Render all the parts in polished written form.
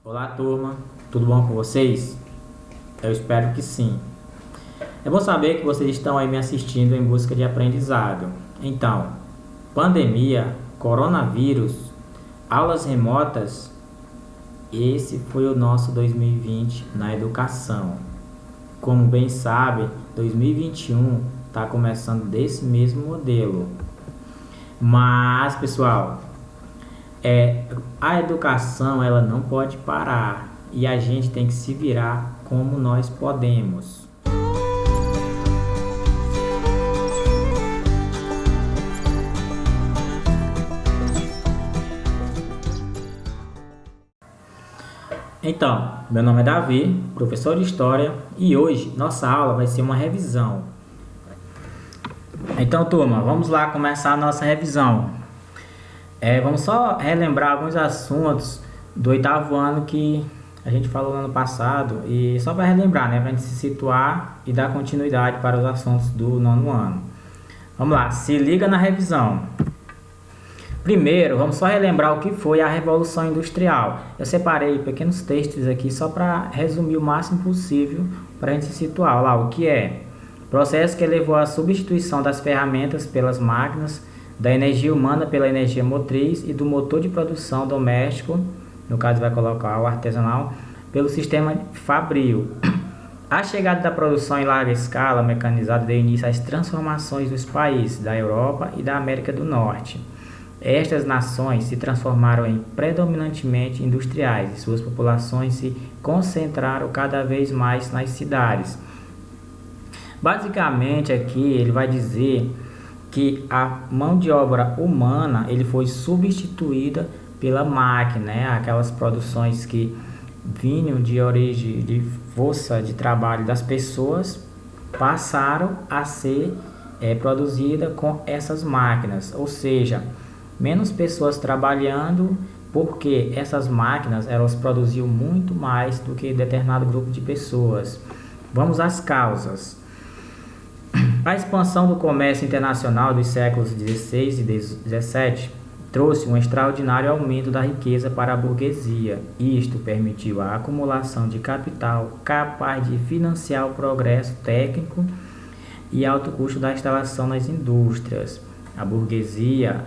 Olá, turma, tudo bom com vocês? Eu espero que sim. É bom saber que vocês estão aí me assistindo em busca de aprendizado. Então, pandemia, coronavírus, aulas remotas, esse foi o nosso 2020 na educação. Como bem sabe, 2021 está começando desse mesmo modelo. Mas, pessoal, a educação ela não pode parar e a gente tem que se virar como nós podemos. Então, meu nome é Davi, professor de História, e hoje nossa aula vai ser uma revisão. Então, turma, vamos lá começar a nossa revisão. Vamos só relembrar alguns assuntos do oitavo ano que a gente falou no ano passado, e só para relembrar, né, para a gente se situar e dar continuidade para os assuntos do nono ano. Vamos lá, se liga na revisão. Primeiro, vamos só relembrar o que foi a Revolução Industrial. Eu separei pequenos textos aqui só para resumir o máximo possível para a gente se situar. Olha lá, o que é? Processo que levou à substituição das ferramentas pelas máquinas, da energia humana pela energia motriz e do motor de produção doméstico, no caso vai colocar o artesanal, pelo sistema fabril. A chegada da produção em larga escala mecanizada deu início às transformações dos países da Europa e da América do Norte. Estas nações se transformaram em predominantemente industriais e suas populações se concentraram cada vez mais nas cidades. Basicamente aqui ele vai dizer que a mão de obra humana ele foi substituída pela máquina, né? Aquelas produções que vinham de origem de força de trabalho das pessoas passaram a ser produzida com essas máquinas, ou seja, menos pessoas trabalhando, porque essas máquinas elas produziam muito mais do que determinado grupo de pessoas. Vamos às causas. A expansão do comércio internacional dos séculos XVI e XVII trouxe um extraordinário aumento da riqueza para a burguesia. Isto permitiu a acumulação de capital capaz de financiar o progresso técnico e alto custo da instalação nas indústrias. A burguesia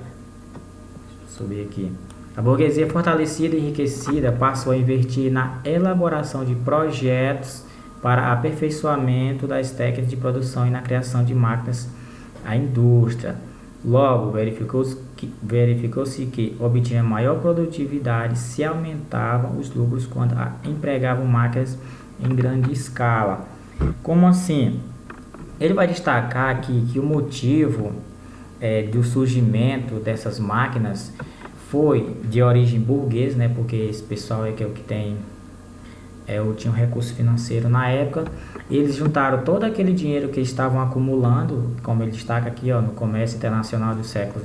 fortalecida e enriquecida passou a investir na elaboração de projetos para aperfeiçoamento das técnicas de produção e na criação de máquinas à indústria. Logo, verificou-se que obtinha maior produtividade se aumentavam os lucros quando empregavam máquinas em grande escala. Como assim? Ele vai destacar aqui que o motivo do surgimento dessas máquinas foi de origem burguesa, né? Porque esse pessoal é o que tinha um recurso financeiro na época. Eles juntaram todo aquele dinheiro que eles estavam acumulando, como ele destaca aqui, no comércio internacional do século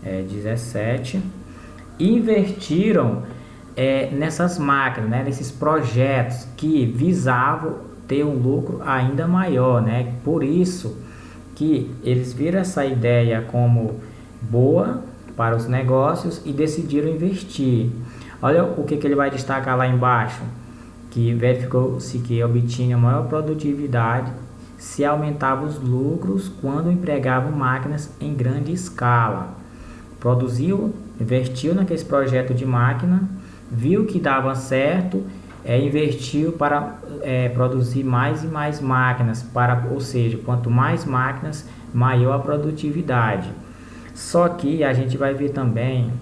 XVII, e investiram nessas máquinas, né? Nesses projetos que visavam ter um lucro ainda maior, né? Por isso que eles viram essa ideia como boa para os negócios e decidiram investir. Olha o que ele vai destacar lá embaixo, que verificou-se que obtinha maior produtividade se aumentava os lucros quando empregavam máquinas em grande escala. Produziu, investiu naquele projeto de máquina, viu que dava certo, investiu para produzir mais e mais máquinas, ou seja, quanto mais máquinas, maior a produtividade. Só que a gente vai ver também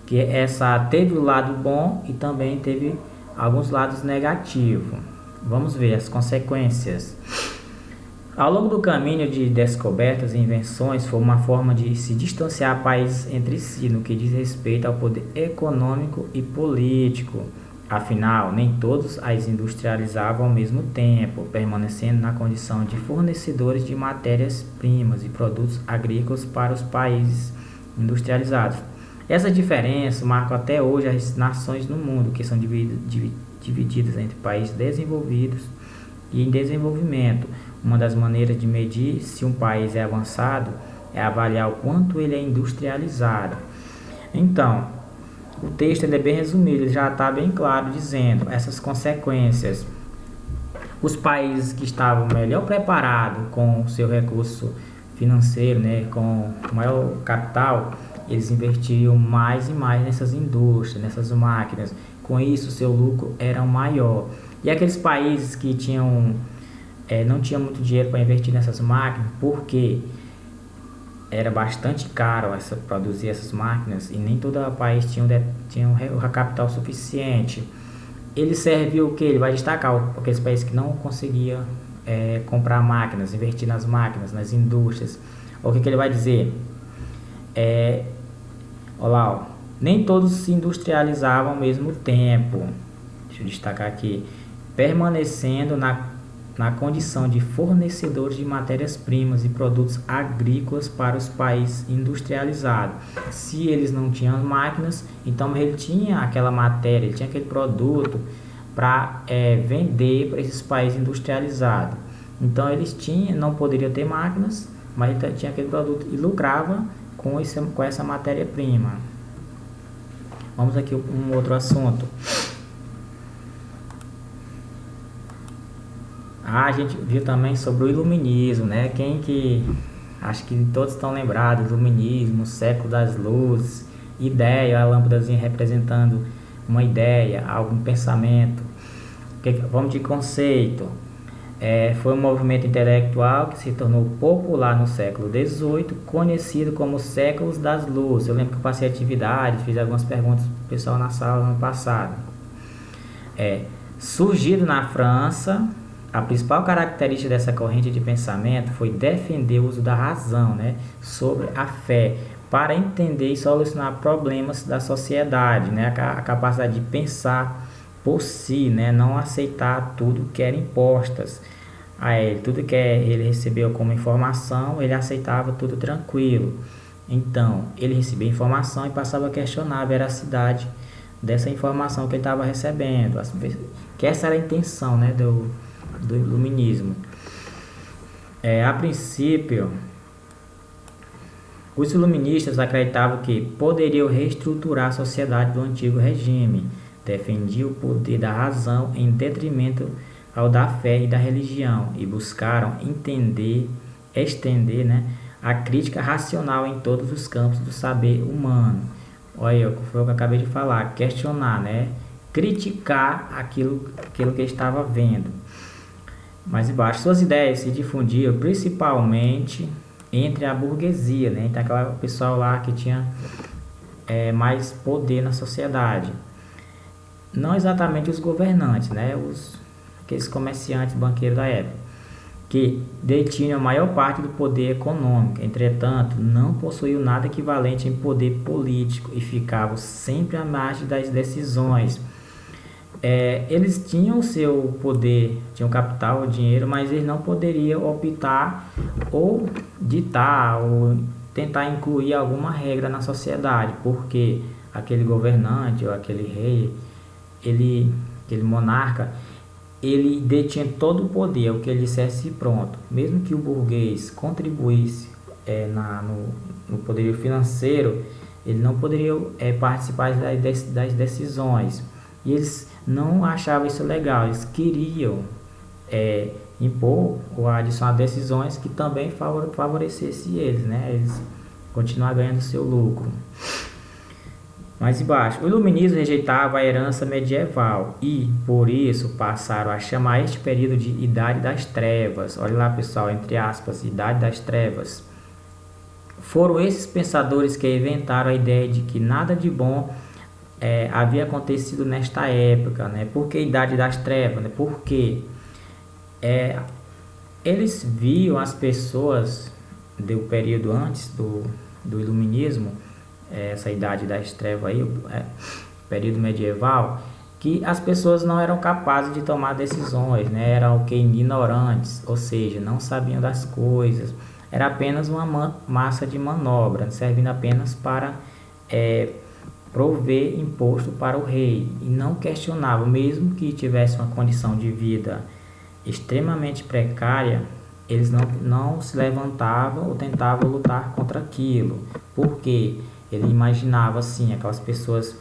que essa teve o lado bom e também teve alguns lados negativos. Vamos ver as consequências. Ao longo do caminho de descobertas e invenções, foi uma forma de se distanciar países entre si no que diz respeito ao poder econômico e político. Afinal, nem todos as industrializavam ao mesmo tempo, permanecendo na condição de fornecedores de matérias-primas e produtos agrícolas para os países industrializados. Essa diferença marca até hoje as nações no mundo, que são divididas entre países desenvolvidos e em desenvolvimento. Uma das maneiras de medir se um país é avançado é avaliar o quanto ele é industrializado. Então, o texto ele é bem resumido, ele já está bem claro dizendo essas consequências. Os países que estavam melhor preparados com o seu recurso financeiro, né, com maior capital, eles investiam mais e mais nessas indústrias, nessas máquinas. Com isso, o seu lucro era maior. E aqueles países que não tinham muito dinheiro para investir nessas máquinas, porque era bastante caro produzir essas máquinas e nem todo país tinha o capital suficiente. Ele serviu o que? Ele vai destacar aqueles países que não conseguiam comprar máquinas, investir nas máquinas, nas indústrias. O que ele vai dizer? Olha lá, ó, nem todos se industrializavam ao mesmo tempo. Deixa eu destacar aqui. Permanecendo na condição de fornecedores de matérias-primas e produtos agrícolas para os países industrializados. Se eles não tinham máquinas, então ele tinha aquela matéria, ele tinha aquele produto para vender para esses países industrializados. Então eles não poderiam ter máquinas, mas ele tinha aquele produto e lucrava com essa matéria-prima. Vamos aqui um outro assunto. A gente viu também sobre o iluminismo, né? Acho que todos estão lembrados do iluminismo, o século das luzes, ideia, a lâmpadazinha representando uma ideia, algum pensamento. Vamos de conceito. Foi um movimento intelectual que se tornou popular no século XVIII, conhecido como séculos das luzes. Eu lembro que eu passei atividade, fiz algumas perguntas para o pessoal na sala no ano passado. Surgido na França, a principal característica dessa corrente de pensamento foi defender o uso da razão, né, sobre a fé, para entender e solucionar problemas da sociedade, né, a capacidade de pensar por si, né, não aceitar tudo que era impostas a ele, tudo que ele recebeu como informação, ele aceitava tudo tranquilo. Então, ele recebia informação e passava a questionar a veracidade dessa informação que ele estava recebendo, que essa era a intenção, né, do iluminismo. A princípio, os iluministas acreditavam que poderiam reestruturar a sociedade do antigo regime, defendiam o poder da razão em detrimento ao da fé e da religião e buscaram estender, né, a crítica racional em todos os campos do saber humano. Olha, foi o que eu acabei de falar, questionar, né, criticar aquilo que estava vendo. Mais embaixo, suas ideias se difundiam principalmente entre a burguesia, né? Então, aquele pessoal lá que tinha mais poder na sociedade. Não exatamente os governantes, né? Aqueles comerciantes, banqueiros da época, que detinham a maior parte do poder econômico. Entretanto, não possuíam nada equivalente em poder político e ficavam sempre à margem das decisões. Eles tinham o seu poder, tinham capital, o dinheiro, mas eles não poderiam optar ou ditar ou tentar incluir alguma regra na sociedade, porque aquele governante ou aquele rei, aquele monarca, ele detinha todo o poder, o que ele dissesse pronto. Mesmo que o burguês contribuísse no poderio financeiro, ele não poderia participar das decisões. E eles não achavam isso legal, eles queriam impor ou adicionar decisões que também favorecessem eles, né? Eles continuar ganhando seu lucro. Mais embaixo, o iluminismo rejeitava a herança medieval e, por isso, passaram a chamar este período de Idade das Trevas. Olha lá, pessoal, entre aspas, Idade das Trevas. Foram esses pensadores que inventaram a ideia de que nada de bom havia acontecido nesta época, né? Por que Idade das Trevas? Né? Porque eles viam as pessoas do período antes do iluminismo, essa Idade das Trevas aí, período medieval, que as pessoas não eram capazes de tomar decisões, né? Eram ignorantes, ou seja, não sabiam das coisas. Era apenas uma massa de manobra, servindo apenas para prover imposto para o rei, e não questionava, mesmo que tivesse uma condição de vida extremamente precária, eles não se levantavam ou tentavam lutar contra aquilo, porque ele imaginava assim, aquelas pessoas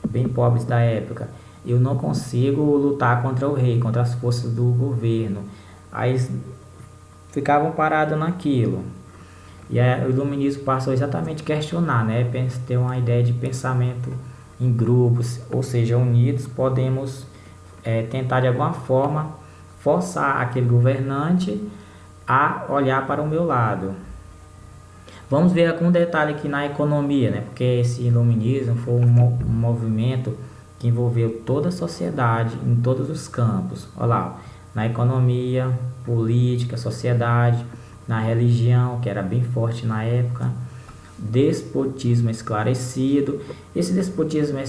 bem pobres da época. Eu não consigo lutar contra o rei, contra as forças do governo. Aí eles ficavam parados naquilo. E aí, o iluminismo passou exatamente a questionar, né? Ter uma ideia de pensamento em grupos, ou seja, unidos, podemos tentar de alguma forma forçar aquele governante a olhar para o meu lado. Vamos ver algum detalhe aqui na economia, né? Porque esse iluminismo foi um movimento que envolveu toda a sociedade em todos os campos. Olha lá, na economia, política, sociedade, na religião, que era bem forte na época, despotismo esclarecido. Esse despotismo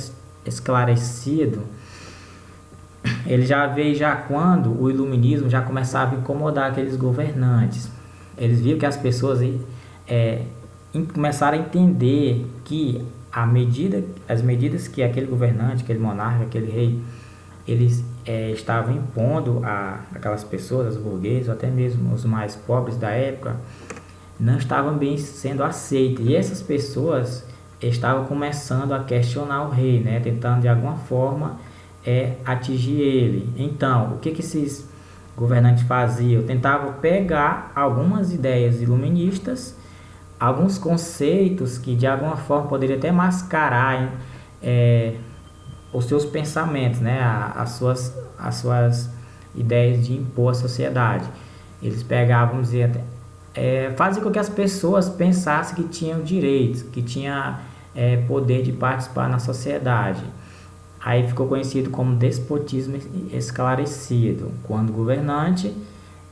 esclarecido, ele já veio já quando o iluminismo já começava a incomodar aqueles governantes. Eles viram que as pessoas começaram a entender que as medidas que aquele governante, aquele monarca, aquele rei, eles estavam impondo a aquelas pessoas, os burgueses, ou até mesmo os mais pobres da época, não estavam bem sendo aceitas. E essas pessoas estavam começando a questionar o rei, né? Tentando de alguma forma atingir ele. Então, o que esses governantes faziam? Tentavam pegar algumas ideias iluministas, alguns conceitos que de alguma forma poderiam até mascarar os seus pensamentos, né? As suas ideias de impor à sociedade. Eles pegavam, vamos dizer, faziam com que as pessoas pensassem que tinham direitos, que tinham poder de participar na sociedade. Aí ficou conhecido como despotismo esclarecido, quando o governante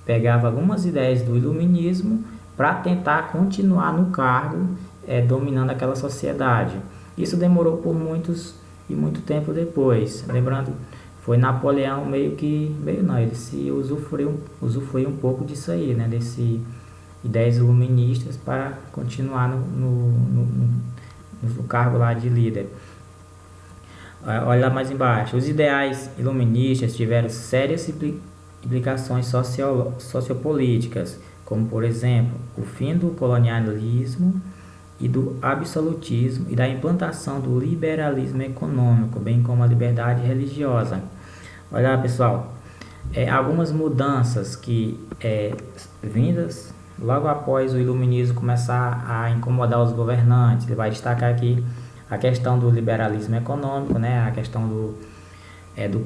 pegava algumas ideias do iluminismo para tentar continuar no cargo, dominando aquela sociedade. Isso demorou por muito tempo depois. Lembrando, foi Napoleão ele se usufruiu um pouco disso aí, né? Desse ideias iluministas para continuar no cargo lá de líder. Olha lá mais embaixo. Os ideais iluministas tiveram sérias implicações sociopolíticas, como por exemplo o fim do colonialismo e do absolutismo e da implantação do liberalismo econômico, bem como a liberdade religiosa. Olha lá, pessoal, algumas mudanças que vindas logo após o iluminismo começar a incomodar os governantes. Ele vai destacar aqui a questão do liberalismo econômico, né? A questão do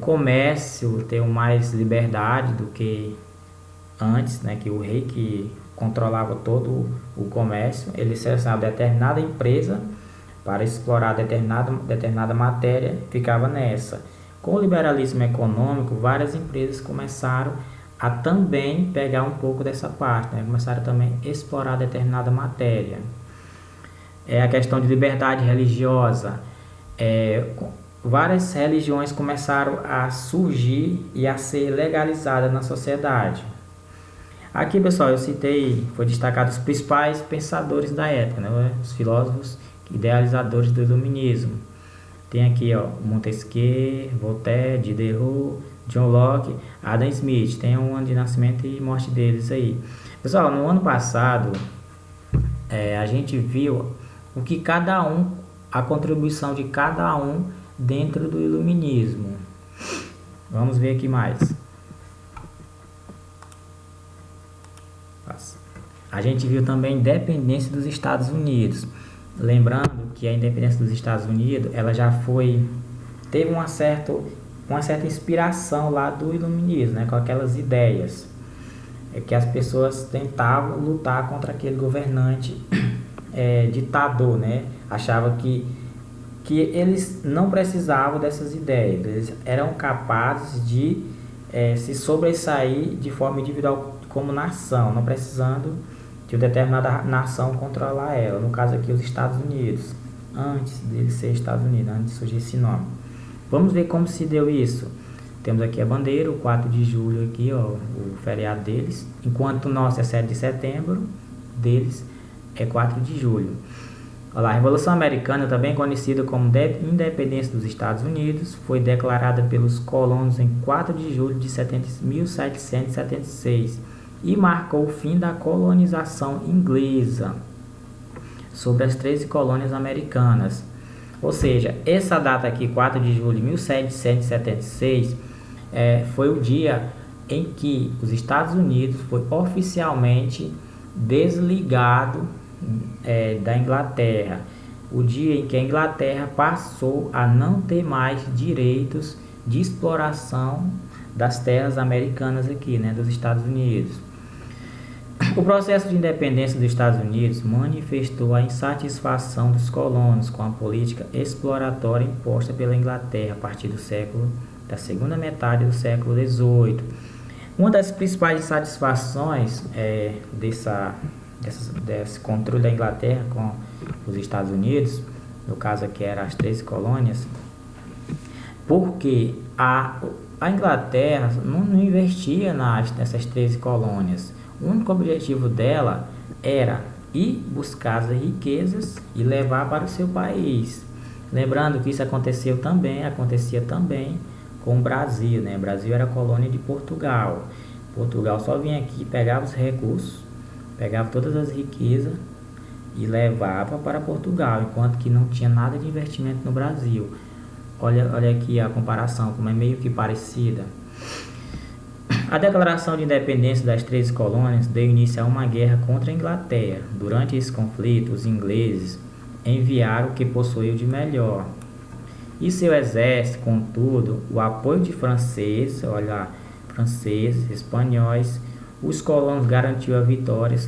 comércio ter mais liberdade do que antes, né? Que o rei que controlava todo o comércio, ele selecionava determinada empresa para explorar determinada matéria, ficava nessa. Com o liberalismo econômico, várias empresas começaram a também pegar um pouco dessa parte, né? Começaram também a explorar determinada matéria. A questão de liberdade religiosa. Várias religiões começaram a surgir e a ser legalizadas na sociedade. Aqui, pessoal, eu citei, foi destacado os principais pensadores da época, né? Os filósofos idealizadores do iluminismo. Tem aqui, ó, Montesquieu, Voltaire, Diderot, John Locke, Adam Smith. Tem um ano de nascimento e morte deles aí. Pessoal, no ano passado, a gente viu a contribuição de cada um dentro do iluminismo. Vamos ver aqui mais. A gente viu também a independência dos Estados Unidos. Lembrando que a independência dos Estados Unidos, ela já teve uma certa inspiração lá do iluminismo, né, com aquelas ideias que as pessoas tentavam lutar contra aquele governante ditador, né? Achava que eles não precisavam dessas ideias, eles eram capazes de se sobressair de forma individual como nação, não precisando de uma determinada nação controlar ela. No caso aqui, os Estados Unidos, antes dele ser Estados Unidos, antes de surgir esse nome. Vamos ver como se deu isso. Temos aqui a bandeira, o 4 de julho aqui, ó, o feriado deles, enquanto o nosso é 7 de setembro, deles é 4 de julho. Olha lá, a Revolução Americana, também conhecida como Independência dos Estados Unidos, foi declarada pelos colonos em 4 de julho de 1776 e marcou o fim da colonização inglesa sobre as 13 colônias americanas. Ou seja, essa data aqui, 4 de julho de 1776, foi o dia em que os Estados Unidos foi oficialmente desligado da Inglaterra. O dia em que a Inglaterra passou a não ter mais direitos de exploração das terras americanas aqui, né, dos Estados Unidos. O processo de independência dos Estados Unidos manifestou a insatisfação dos colonos com a política exploratória imposta pela Inglaterra a partir da segunda metade do século XVIII. Uma das principais insatisfações desse controle da Inglaterra com os Estados Unidos, no caso aqui eram as 13 colônias, porque a Inglaterra não investia nessas 13 colônias. O único objetivo dela era ir buscar as riquezas e levar para o seu país. Lembrando que isso acontecia também com o Brasil, né? O Brasil era colônia de Portugal. Portugal só vinha aqui, pegava os recursos, pegava todas as riquezas e levava para Portugal, enquanto que não tinha nada de investimento no Brasil. Olha aqui a comparação, como é meio que parecida. A Declaração de Independência das 13 colônias deu início a uma guerra contra a Inglaterra. Durante esse conflito, os ingleses enviaram o que possuíam de melhor. E seu exército, contudo, o apoio de franceses, espanhóis, os colonos garantiu a vitória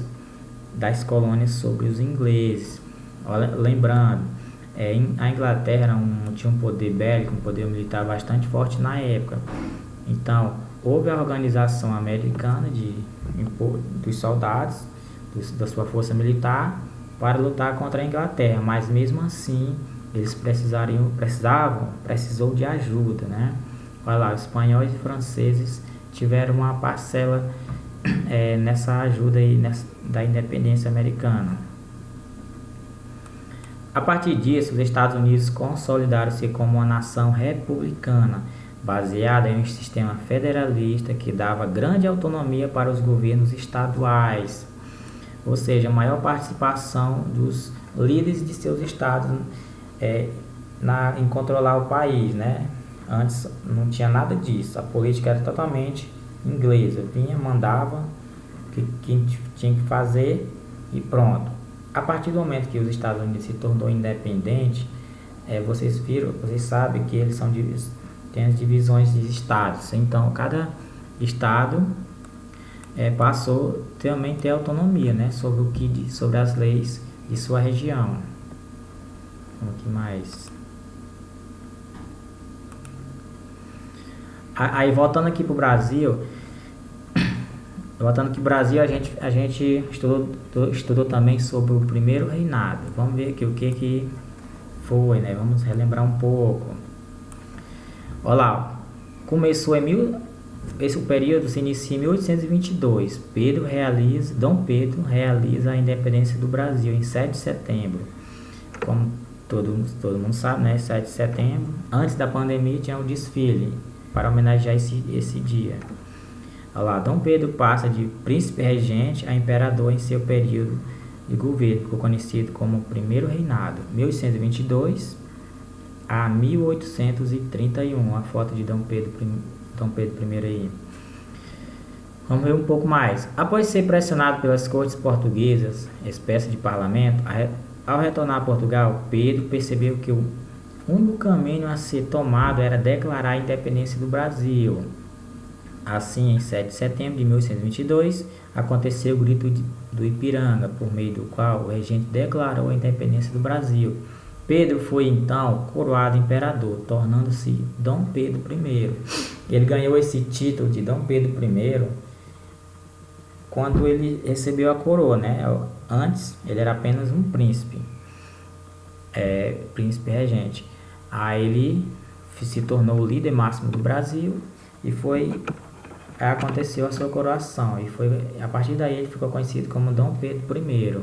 das colônias sobre os ingleses. Lembrando, a Inglaterra tinha um poder bélico, um poder militar bastante forte na época. Então, houve a organização americana dos soldados, da sua força militar, para lutar contra a Inglaterra, mas mesmo assim eles precisou de ajuda, né? Olha lá, os espanhóis e franceses tiveram uma parcela nessa ajuda aí, da independência americana. A partir disso, os Estados Unidos consolidaram-se como uma nação republicana, baseada em um sistema federalista que dava grande autonomia para os governos estaduais, ou seja, maior participação dos líderes de seus estados em controlar o país, né? Antes não tinha nada disso, a política era totalmente inglesa, mandava o que tinha que fazer e pronto. A partir do momento que os Estados Unidos se tornou independente, vocês sabem que eles tem as divisões de estados, então cada estado passou também a ter autonomia, né, sobre as leis de sua região. O que mais? Aí voltando aqui para o Brasil, a gente estudou também sobre o primeiro reinado. Vamos ver aqui o que foi, né? Vamos relembrar um pouco. Olha lá, o período se inicia em 1822. Dom Pedro realiza a independência do Brasil em 7 de setembro. Como todo mundo sabe, né? 7 de setembro, antes da pandemia, tinha um desfile para homenagear esse dia. Olha lá, Dom Pedro passa de príncipe regente a imperador em seu período de governo, ficou conhecido como primeiro reinado, 1822 a 1831, a foto de Dom Pedro I aí. Vamos ver um pouco mais. Após ser pressionado pelas cortes portuguesas, espécie de parlamento, ao retornar a Portugal, Pedro percebeu que o único caminho a ser tomado era declarar a independência do Brasil. Assim, em 7 de setembro de 1822, aconteceu o Grito do Ipiranga, por meio do qual o regente declarou a independência do Brasil. Pedro foi então coroado imperador, tornando-se Dom Pedro I. Ele ganhou esse título de Dom Pedro I quando ele recebeu a coroa, né? Antes ele era apenas um príncipe, príncipe regente. Aí ele se tornou o líder máximo do Brasil e aconteceu a sua coroação, e a partir daí ele ficou conhecido como Dom Pedro I.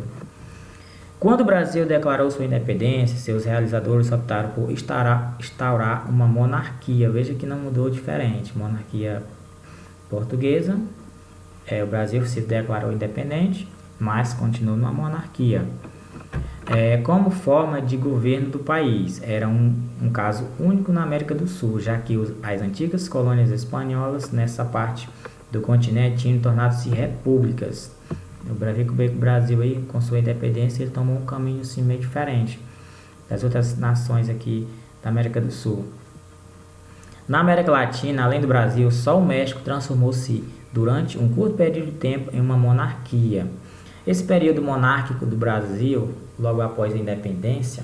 Quando o Brasil declarou sua independência, seus realizadores optaram por instaurar uma monarquia. Veja que não mudou diferente. Monarquia portuguesa. O Brasil se declarou independente, mas continuou numa monarquia. como forma de governo do país. Era um caso único na América do Sul, já que as antigas colônias espanholas nessa parte do continente tinham tornado-se repúblicas. O Brasil aí, com sua independência, ele tomou um caminho assim, meio diferente das outras nações aqui da América do Sul. Na América Latina, além do Brasil, só o México transformou-se durante um curto período de tempo em uma monarquia. Esse período monárquico do Brasil, logo após a independência,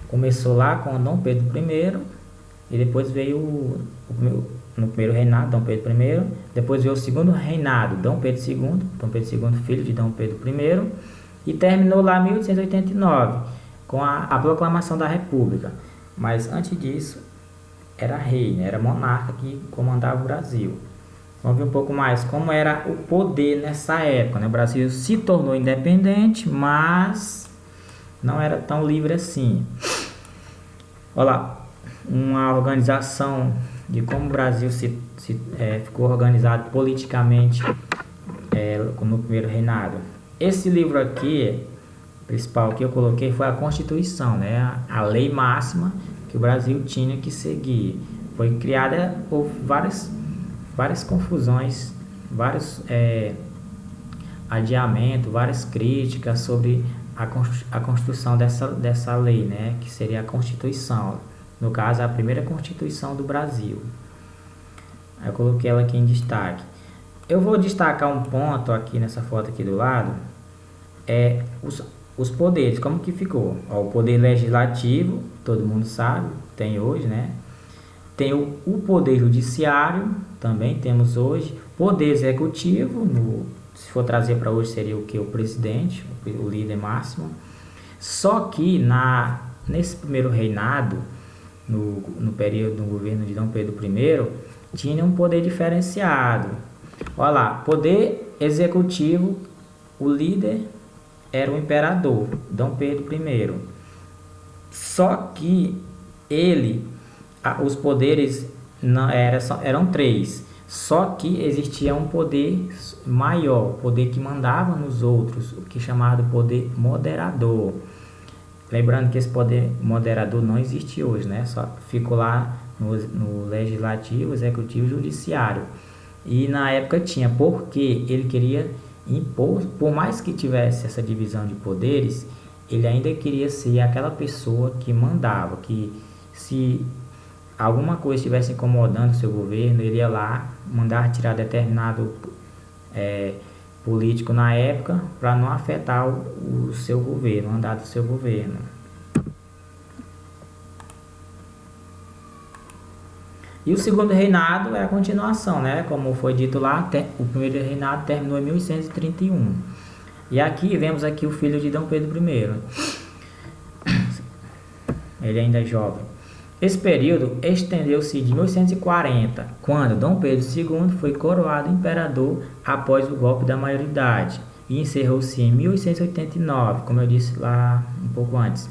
começou lá com Dom Pedro I e depois veio no primeiro reinado, Dom Pedro I, depois veio o segundo reinado, Dom Pedro II, filho de Dom Pedro I, e terminou lá em 1889, com a proclamação da República. Mas antes disso, era rei, né? Era monarca que comandava o Brasil. Vamos ver um pouco mais como era o poder nessa época, né? O Brasil se tornou independente, mas não era tão livre assim. Olha lá, uma organização de como o Brasil ficou organizado politicamente no primeiro reinado. Esse livro aqui, principal que eu coloquei, foi a Constituição, né? A lei máxima que o Brasil tinha que seguir. Foi criada por várias confusões, vários adiamentos, várias críticas sobre a construção dessa lei, né? Que seria a Constituição. No caso, a primeira Constituição do Brasil. Eu coloquei ela aqui em destaque. Eu vou destacar um ponto aqui nessa foto aqui do lado. Os poderes, como que ficou? Ó, o poder legislativo, todo mundo sabe, tem hoje, né? Tem o poder judiciário, também temos hoje. Poder executivo, se for trazer para hoje, seria o que? O presidente, o líder máximo. Só que nesse primeiro reinado, no período do governo de Dom Pedro I, tinha um poder diferenciado. Olha lá, poder executivo, o líder era o imperador, Dom Pedro I. Só que os poderes eram 3. Só que existia um poder maior, poder que mandava nos outros, o que é chamado poder moderador. Lembrando que esse poder moderador não existe hoje, né? Só ficou lá no legislativo, executivo e judiciário. E na época tinha, porque ele queria impor, por mais que tivesse essa divisão de poderes, ele ainda queria ser aquela pessoa que mandava, que se alguma coisa estivesse incomodando o seu governo, ele ia lá mandar tirar determinado político na época para não afetar o seu governo, o andar do seu governo. E o segundo reinado é a continuação, né? Como foi dito lá, o primeiro reinado terminou em 1131. E aqui vemos aqui o filho de Dom Pedro I. Ele ainda é jovem. Esse período estendeu-se de 1840, quando Dom Pedro II foi coroado imperador após o golpe da maioridade, e encerrou-se em 1889, como eu disse lá um pouco antes,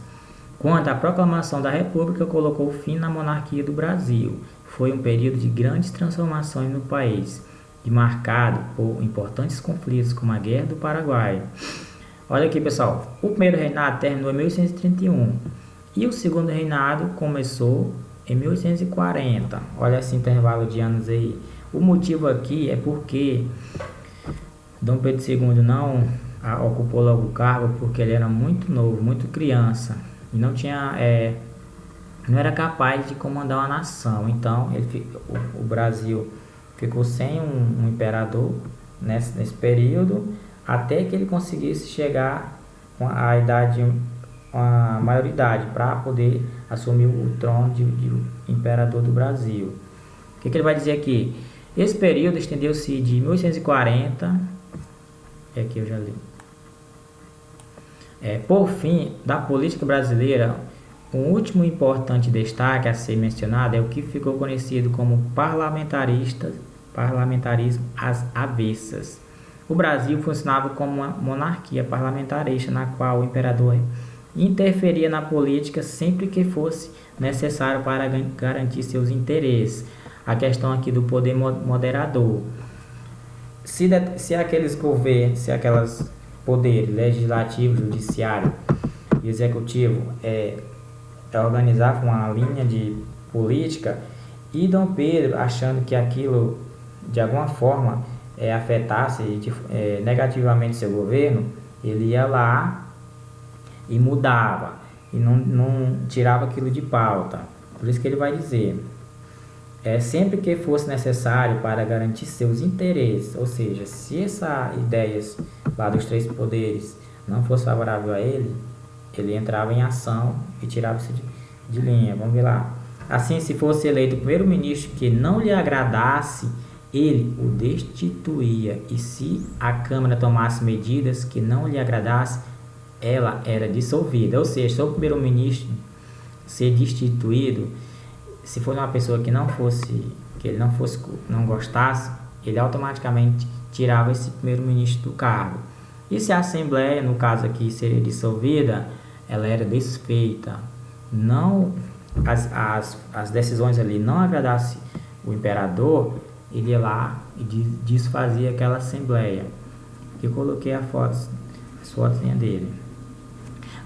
quando a proclamação da República colocou fim na monarquia do Brasil. Foi um período de grandes transformações no país, e marcado por importantes conflitos como a Guerra do Paraguai. Olha aqui, pessoal, o primeiro reinado terminou em 1831 e o segundo reinado começou em 1840. Olha esse intervalo de anos aí. O motivo aqui é porque Dom Pedro II não ocupou logo o cargo porque ele era muito novo, muito criança e não tinha não era capaz de comandar uma nação. Então o Brasil ficou sem um imperador nesse período, até que ele conseguisse chegar com a idade, a maioridade, para poder assumir o trono de imperador do Brasil. O que ele vai dizer aqui? Esse período estendeu-se de 1840, aqui eu já li. Por fim da política brasileira, um último importante destaque a ser mencionado é o que ficou conhecido como parlamentarismo às avessas. O Brasil funcionava como uma monarquia parlamentarista, na qual o imperador interferia na política sempre que fosse necessário para garantir seus interesses. A questão aqui do poder moderador. Se aqueles governos, se aquelas poderes legislativo, judiciário, e executivo organizava uma linha de política, e Dom Pedro, achando que aquilo de alguma forma afetasse negativamente seu governo, ele ia lá e mudava, e não tirava aquilo de pauta. Por isso que ele vai dizer, sempre que fosse necessário para garantir seus interesses, ou seja, se essas ideias lá dos três poderes não fosse favorável a ele, ele entrava em ação e tirava isso de linha. Vamos ver lá. Assim, se fosse eleito o primeiro-ministro que não lhe agradasse, ele o destituía, e se a Câmara tomasse medidas que não lhe agradasse, ela era dissolvida. Ou seja, se o primeiro-ministro ser destituído, se fosse uma pessoa que ele não gostasse, ele automaticamente tirava esse primeiro-ministro do cargo. E se a Assembleia, no caso aqui, seria dissolvida, ela era desfeita. Não as decisões ali não agradassem o imperador, ele ia lá e desfazia aquela Assembleia. Eu coloquei as fotos dele.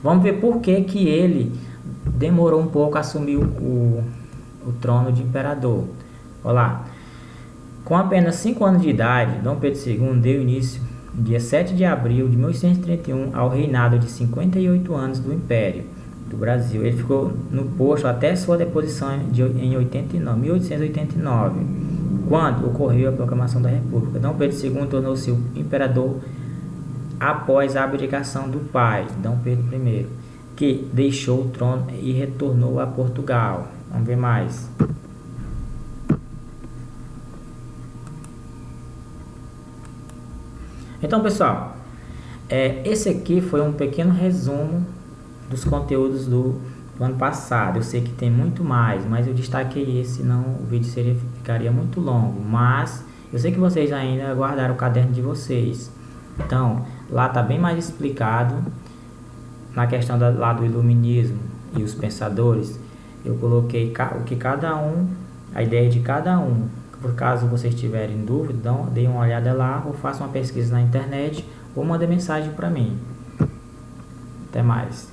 Vamos ver por que ele demorou um pouco a assumir o trono de imperador. Olha lá. Com apenas 5 anos de idade, Dom Pedro II deu início, dia 7 de abril de 1831, ao reinado de 58 anos do Império do Brasil. Ele ficou no posto até sua deposição em 1889, quando ocorreu a proclamação da República. Dom Pedro II tornou-se o imperador após a abdicação do pai, Dom Pedro I, que deixou o trono e retornou a Portugal. Vamos ver mais. Então, pessoal, esse aqui foi um pequeno resumo dos conteúdos do ano passado. Eu sei que tem muito mais, mas eu destaquei esse, senão o vídeo ficaria muito longo. Mas eu sei que vocês ainda guardaram o caderno de vocês. Então, lá está bem mais explicado na questão lá do iluminismo e os pensadores. Eu coloquei o que cada um, a ideia de cada um. Por caso vocês tiverem dúvida, deem uma olhada lá, ou façam uma pesquisa na internet, ou mandem mensagem para mim. Até mais.